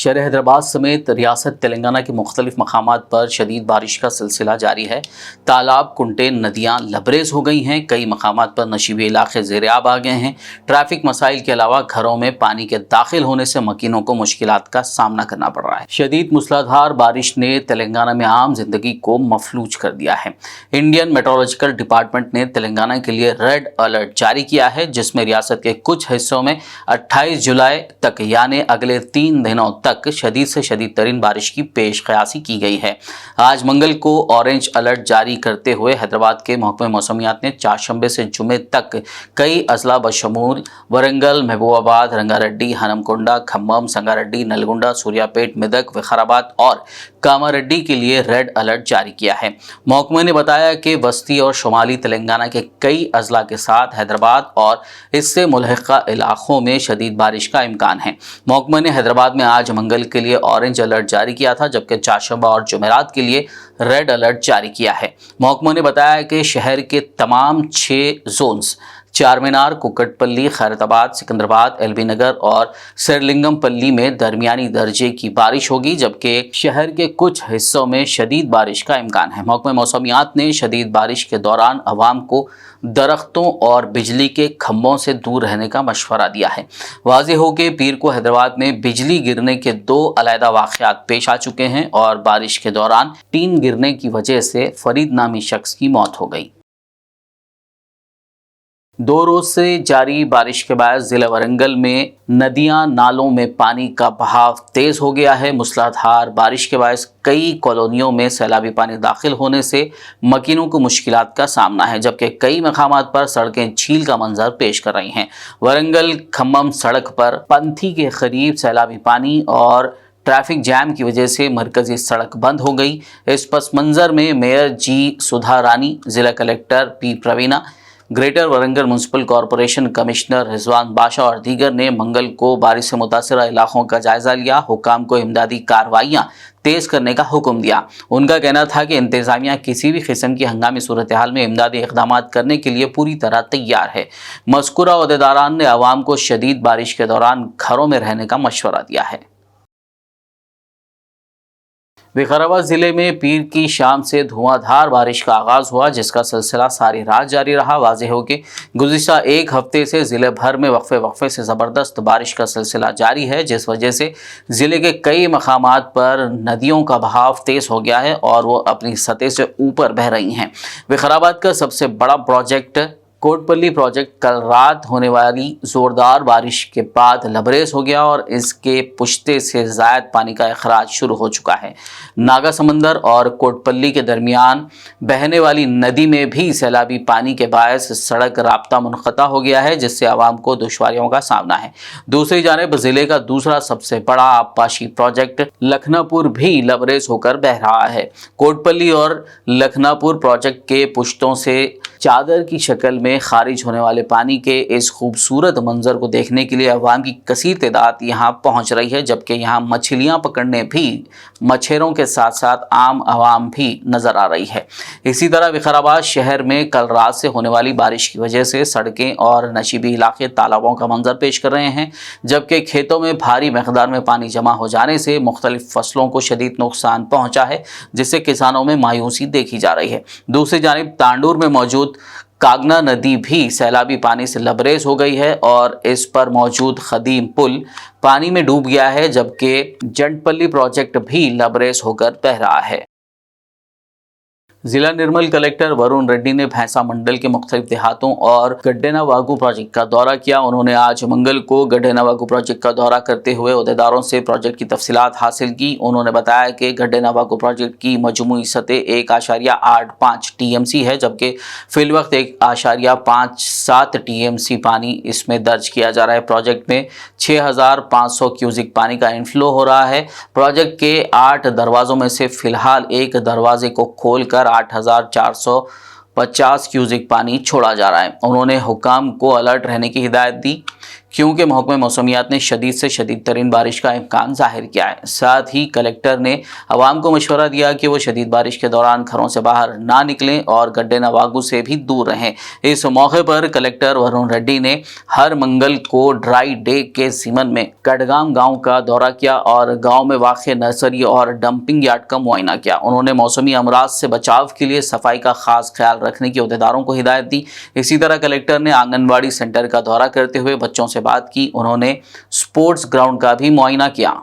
शहर हैदराबाद समेत रियासत तेलंगाना के मुख्तलिफ मकामात पर शदीद बारिश का सिलसिला जारी है। तालाब, कुंटे, नदियाँ लबरेज हो गई हैं। कई मकामात पर नशीबी इलाके ज़ेर-आब आ गए हैं। ट्रैफिक मसाइल के अलावा घरों में पानी के दाखिल होने से मकीनों को मुश्किलात का सामना करना पड़ रहा है। शदीद मूसलाधार बारिश ने तेलंगाना में आम जिंदगी को मफलूज कर दिया है। इंडियन मेट्रोलॉजिकल डिपार्टमेंट ने तेलंगाना के लिए रेड अलर्ट जारी किया है, जिसमें रियासत के कुछ हिस्सों में 28 जुलाई तक यानी अगले 3 दिनों तक शदीद से शदीद तरीन बारिश की पेश क़यासी की गई है। आज मंगल को ऑरेंज अलर्ट जारी करते हुए हैदराबाद के महकमे मौसमियात ने चारशंबे से जुमे तक कई अजला बशमूल वरंगल, महबूबाबाद, रंगारेड्डी, हनमकोंडा, खम्मम, संगारेड्डी, नलगुंडा, सूर्यापेट, मेदक, विकाराबाद और कामारेड्डी के लिए रेड अलर्ट जारी किया है। महकमे ने बताया कि वस्ती और शुमाली तेलंगाना के कई अजला के साथ हैदराबाद और इससे मुल्हिका इलाकों में शदीद बारिश का इम्कान है। महकमे ने हैदराबाद में आज मंगल के लिए ऑरेंज अलर्ट जारी किया था, जबकि चारशंबा और जुमेरात के लिए रेड अलर्ट जारी किया है। महकमे ने बताया कि शहर के तमाम 6 जोन्स चारमीनार, कुकटपल्ली, खैरताबाद, सिकंदराबाद, एलबी नगर और सरलिंगमपल्ली में दरमियानी दर्जे की बारिश होगी, जबकि शहर के कुछ हिस्सों में शदीद बारिश का इम्कान है। महकमे मौसमियात ने शदीद बारिश के दौरान अवाम को दरख्तों और बिजली के खंभों से दूर रहने का मशवरा दिया है। वाज़ेह हो कि पीर को हैदराबाद में बिजली गिरने के 2 अलहदा वाक़यात पेश आ चुके हैं और बारिश के दौरान टीन गिरने की वजह से फरीद नामी शख्स की मौत हो गई। 2 रोज से जारी बारिश के बाद ज़िला वरंगल में नदियां, नालों में पानी का बहाव तेज हो गया है। मूसलाधार बारिश के बाद कई कॉलोनियों में सैलाबी पानी दाखिल होने से मकीनों को मुश्किलात का सामना है, जबकि कई मकामात पर सड़कें झील का मंजर पेश कर रही हैं। वरंगल खम्मम सड़क पर पंथी के करीब सैलाबी पानी और ट्रैफिक जैम की वजह से मरकजी सड़क बंद हो गई। इस पस मंजर में मेयर जी सुधा रानी, जिला collector P Praveena, greater Warangal municipal corporation commissioner Rizwan Basha और दीगर ने मंगल को बारिश से मुतासरा इलाकों का जायजा लिया। हुकाम को इमदादी कार्रवाइयाँ तेज करने का हुक्म दिया। उनका कहना था कि इंतजामिया किसी भी किस्म की हंगामी सूरत हाल में इमदादी इक़दाम करने के लिए पूरी तरह तैयार है। मज़कूरा ओहदेदारान ने आवाम को शदीद बारिश के दौरान घरों में रहने का मशवरा दिया है। विकाराबाद ज़िले में पीर की शाम से धुआंधार बारिश का आगाज़ हुआ, जिसका सिलसिला सारी रात जारी रहा। वाज़ेह हो कि गुज़िश्ता 1 हफ्ते से ज़िले भर में वक्फे से ज़बरदस्त बारिश का सिलसिला जारी है, जिस वजह से ज़िले के कई मकामात पर नदियों का बहाव तेज़ हो गया है और वो अपनी सतह से ऊपर बह रही हैं। विकाराबाद का सबसे बड़ा प्रोजेक्ट कोटपल्ली प्रोजेक्ट कल रात होने वाली ज़ोरदार बारिश के बाद लबरेज हो गया और इसके पुश्ते से ज़ायद पानी का अखराज शुरू हो चुका है। नागा समंदर और कोटपल्ली के दरमियान बहने वाली नदी में भी सैलाबी पानी के बायस सड़क राब्ता मुनक़ता हो गया है, जिससे आवाम को दुश्वारियों का सामना है। दूसरी जानिब ज़िले का दूसरा सबसे बड़ा आबपाशी प्रोजेक्ट लखनापुर भी लबरेज होकर बह रहा है। कोटपल्ली और लखनापुर प्रोजेक्ट के पुश्तों से चादर की शक्ल में खारिज होने वाले पानी के इस खूबसूरत मंजर को देखने के लिए अवाम की कसीर तादाद यहाँ पहुँच रही है, जबकि यहाँ मछलियाँ पकड़ने भी मछेरों के साथ साथ आम आवाम भी नज़र आ रही है। इसी तरह विकाराबाद शहर में कल रात से होने वाली बारिश की वजह से सड़कें और नशीबी इलाके तालाबों का मंजर पेश कर रहे हैं, जबकि खेतों में भारी मकदार में पानी जमा हो जाने से मुख्तलिफ फसलों को शदीद नुकसान पहुँचा है, जिससे किसानों में मायूसी देखी जा रही है। दूसरी जानिब तांडूर में मौजूद कागना नदी भी सैलाबी पानी से लबरेज हो गई है और इस पर मौजूद खदीम पुल पानी में डूब गया है, जबकि जंटपल्ली प्रोजेक्ट भी लबरेज होकर बह रहा है। जिला निर्मल कलेक्टर वरुण रेड्डी ने भैंसा मंडल के मुख्तलिफ देहातों और गड्डेनावागु प्रोजेक्ट का दौरा किया। उन्होंने आज मंगल को गड्डेनावागु प्रोजेक्ट का दौरा करते हुए ओहदेदारों से प्रोजेक्ट की तफसीलात हासिल की। उन्होंने बताया कि गड्डेनावागु प्रोजेक्ट की मजमूई सतह 1.85 TMC है, जबकि फिलवक्त 1.57 TMC पानी इसमें दर्ज किया जा रहा है। प्रोजेक्ट में 6500 क्यूजिक पानी का इनफ्लो हो रहा है। प्रोजेक्ट के 8 दरवाज़ों में से फ़िलहाल एक दरवाजे को खोलकर 8450 क्यूजिक पानी छोड़ा जा रहा है। उन्होंने हुकाम को अलर्ट रहने की हिदायत दी, क्योंकि महकमे मौसमियात ने शदीद से शदीद तरीन बारिश का इम्कान जाहिर किया है। साथ ही कलेक्टर ने अवाम को मशवरा दिया कि वो शदीद बारिश के दौरान घरों से बाहर ना निकलें और गड्ढे नवागु से भी दूर रहें। इस मौके पर कलेक्टर वरुण रेड्डी ने हर मंगल को ड्राई डे के ज़िमन में कड़गाम गांव का दौरा किया और गांव में वाक़ नर्सरी और डंपिंग यार्ड का मुआयना किया। उन्होंने मौसमी अमराज से बचाव के लिए सफाई का खास ख्याल रखने की अहदेदारों को हिदायत दी। इसी तरह कलेक्टर ने आंगनबाड़ी सेंटर का दौरा करते हुए बच्चों से बात की। उन्होंने स्पोर्ट्स ग्राउंड का भी मुआयना किया।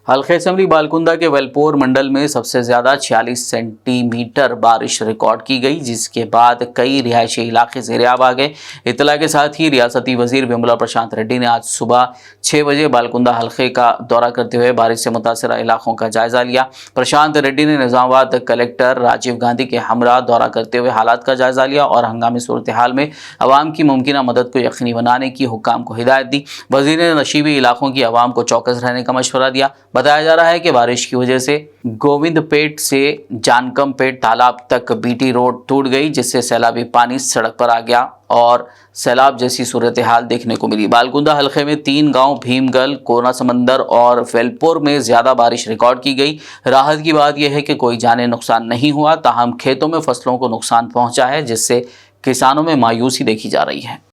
हल्के असम्बली बालकुंदा के वेलपोर मंडल में सबसे ज़्यादा 46 सेंटीमीटर बारिश रिकॉर्ड की गई, जिसके बाद कई रिहायशी इलाके ज़ेर-आब आ गए। इत्तला के साथ ही रियासती वजीर विमला प्रशांत रेड्डी ने आज सुबह 6 बजे बालकुंदा हल्के का दौरा करते हुए बारिश से मुतासरा इलाकों का जायज़ा लिया। प्रशांत रेड्डी ने निज़ामाबाद कलेक्टर राजीव गांधी के हमरा दौरा करते हुए हालात का जायज़ा लिया और हंगामी सूरत हाल में अवाम की मुमकिन मदद को यकीनी बनाने की हुक्काम को हिदायत दी। वज़ीर ने नशीबी इलाकों की अवाम को चौकस रहने का मशवरा दिया। बताया जा रहा है कि बारिश की वजह से गोविंदपेट से जानकमपेट तालाब तक बीटी रोड टूट गई, जिससे सैलाबी पानी सड़क पर आ गया और सैलाब जैसी सूरत हाल देखने को मिली। बालकुंदा हल्के में 3 गांव भीमगल, कोना समंदर और वेलपुर में ज़्यादा बारिश रिकॉर्ड की गई। राहत की बात यह है कि कोई जाने नुकसान नहीं हुआ, ताहम खेतों में फसलों को नुकसान पहुंचा है, जिससे किसानों में मायूसी देखी जा रही है।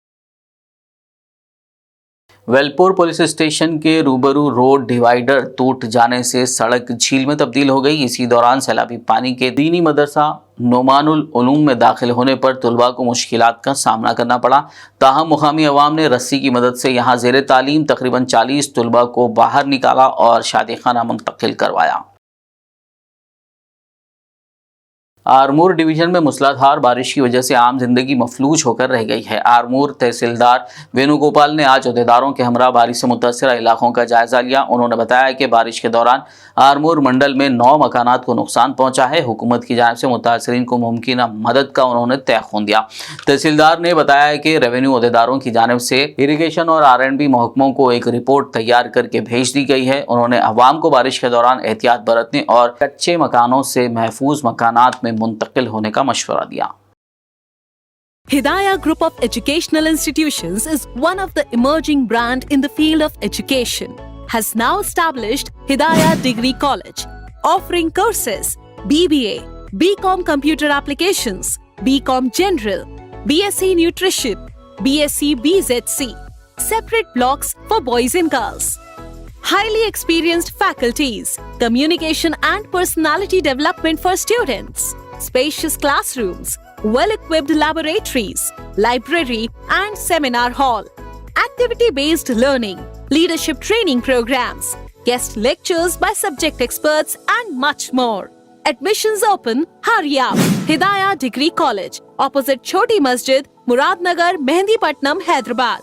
वेलपुर पुलिस स्टेशन के रूबरू रोड डिवाइडर टूट जाने से सड़क झील में तब्दील हो गई। इसी दौरान सैलाबी पानी के दीनी मदरसा नोमानुल उलूम में दाखिल होने पर तुलबा को मुश्किलात का सामना करना पड़ा। ताहम मुकामी अवाम ने रस्सी की मदद से यहाँ ज़ेर तालीम तकरीबन 40 तुलबा को बाहर निकाला और शादी खाना मुंतकिल करवाया। आरमूर डिवीजन में मूसलाधार बारिश की वजह से आम जिंदगी मफलूज होकर रह गई है। आरमूर तहसीलदार वेणुगोपाल ने आज अहदेदारों के हमरा बारिश से मुतासरा इलाकों का जायजा लिया। उन्होंने बताया कि बारिश के दौरान आरमूर मंडल में 9 मकानात को नुकसान पहुंचा है। हुकूमत की जानिब से मुतासरीन को मुमकिन मदद का उन्होंने तयख़ुन दिया। तहसीलदार ने बताया कि रेवेन्यू अहदेदारों की जानिब से इरीगेशन और R&B महकमों को एक रिपोर्ट तैयार करके भेज दी गई है। उन्होंने अवाम को बारिश के दौरान एहतियात बरतने और कच्चे मकानों से महफूज मकानात में मुंतकिल होने का मशवरा दिया। Hidayah Group of Educational Institutions is one of the emerging brand in the field of education. Has now established Hidayah Degree College, offering courses BBA, BCom Computer Applications, BCom General, BSc Nutrition, BSc BZC, separate blocks for boys and girls. Highly experienced faculties, communication and personality development for students, spacious classrooms, well-equipped laboratories, library and seminar hall, activity-based learning, leadership training programs, guest lectures by subject experts and much more. Admissions open, hurry up! Hidayah Degree College, opposite Choti Masjid, Muradnagar, Mehndipatnam, Hyderabad.